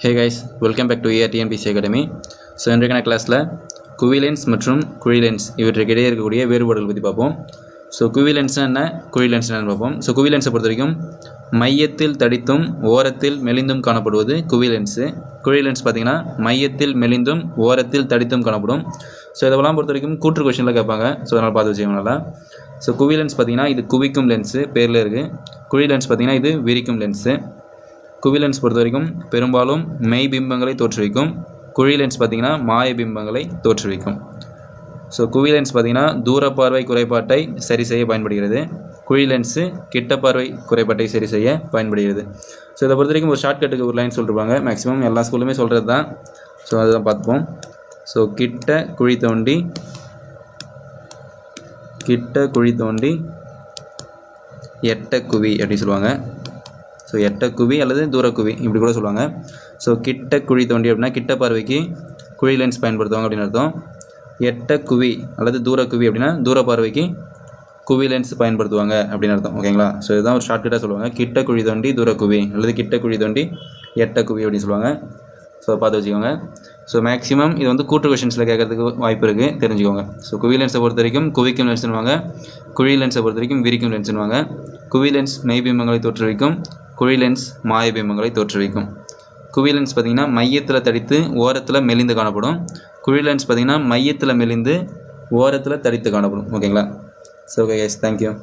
Hey guys, welcome back to TNPC Academy. So இன்றைக்கான கிளாஸில் குவிலென்ஸ் மற்றும் குழிலென்ஸ் இவற்றுக்கு இடையே இருக்கக்கூடிய வேறுபாடுகள் பற்றி பார்ப்போம். ஸோ குவிலென்ஸ்னால் என்ன, குழிலென்ஸ்னால் என்ன பார்ப்போம். ஸோ குவிலென்ஸை பொறுத்த வரைக்கும் மையத்தில் தடித்தும் ஓரத்தில் மெலிந்தும் காணப்படுவது குவிலென்ஸு. குழிலென்ஸ் பார்த்திங்கன்னா மையத்தில் மெலிந்தும் ஓரத்தில் தடித்தும் காணப்படும். ஸோ இதெல்லாம் பொறுத்த வரைக்கும் கூற்று கொஷனில் கேட்பாங்க. ஸோ அதனால் பார்த்து வச்சுக்கோங்க நல்லா. ஸோ குவிலென்ஸ் பார்த்திங்கன்னா இது குவிக்கும் லென்ஸு பேரில் இருக்குது. குழிலென்ஸ் பார்த்திங்கன்னா இது விரிக்கும் லென்ஸு. குவிலென்ஸ் பொறுத்த வரைக்கும் பெரும்பாலும் மெய் பிம்பங்களை தோற்றுவிக்கும். குழிலென்ஸ் பார்த்திங்கன்னா மாய பிம்பங்களை தோற்றுவிக்கும். ஸோ குவிலென்ஸ் பார்த்திங்கன்னா தூர பார்வை குறைபாட்டை சரி செய்ய பயன்படுகிறது. குழிலென்ஸு கிட்ட பார்வை குறைபாட்டை சரி செய்ய பயன்படுகிறது. ஸோ இதை பொறுத்த வரைக்கும் ஒரு ஷார்ட்கட்டுக்கு ஒரு லைன் சொல்லிருப்பாங்க. மேக்ஸிமம் எல்லா ஸ்கூலுமே சொல்கிறது தான். ஸோ அதுதான் பார்த்துப்போம். ஸோ கிட்ட குழி தோண்டி எட்ட குவி அப்படி சொல்லுவாங்க. ஸோ எட்ட குவி அல்லது தூரக்குவி இப்படி கூட சொல்லுவாங்க. ஸோ கிட்ட குழி தோண்டி அப்படின்னா கிட்ட பார்வைக்கு குழி லென்ஸ் பயன்படுத்துவாங்க அப்படின்னு அர்த்தம். எட்ட குவி அல்லது தூரக்குவி அப்படின்னா தூர பார்வைக்கு குவி லென்ஸ் பயன்படுத்துவாங்க அப்படின்னு அர்த்தம். ஓகேங்களா? ஸோ இதுதான் ஒரு ஷார்ட்கட்டாக சொல்லுவாங்க. கிட்ட குழி தோண்டி தூரக்குவி அல்லது கிட்ட குழி தோண்டி எட்ட குவி அப்படின்னு சொல்லுவாங்க. ஸோ பார்த்து வச்சுக்கோங்க. ஸோ மேக்ஸிமம் இது வந்து கூட்டு கொஷின்ஸில் கேட்கறதுக்கு வாய்ப்பு இருக்குது, தெரிஞ்சுக்கோங்க. ஸோ குவி லென்ஸை பொறுத்த வரைக்கும் குவிக்கும் லென்ஸ்னுவாங்க. குழி லென்ஸை பொறுத்த வரைக்கும் விரிக்கும் லென்ஸ்னுவாங்க. குவி லென்ஸ் மெய்பிம்பங்களை தோற்றுவிக்கும். குழி லென்ஸ் மாய பிம்பங்களை தோற்றுவிக்கும். குவி லென்ஸ் பார்த்திங்கன்னா மையத்தில் தடித்து ஓரத்தில் மெலிந்து காணப்படும். குழி லென்ஸ் பார்த்திங்கன்னா மையத்தில் மெலிந்து ஓரத்தில் தடித்து காணப்படும். ஓகேங்களா? So okay guys, thank you.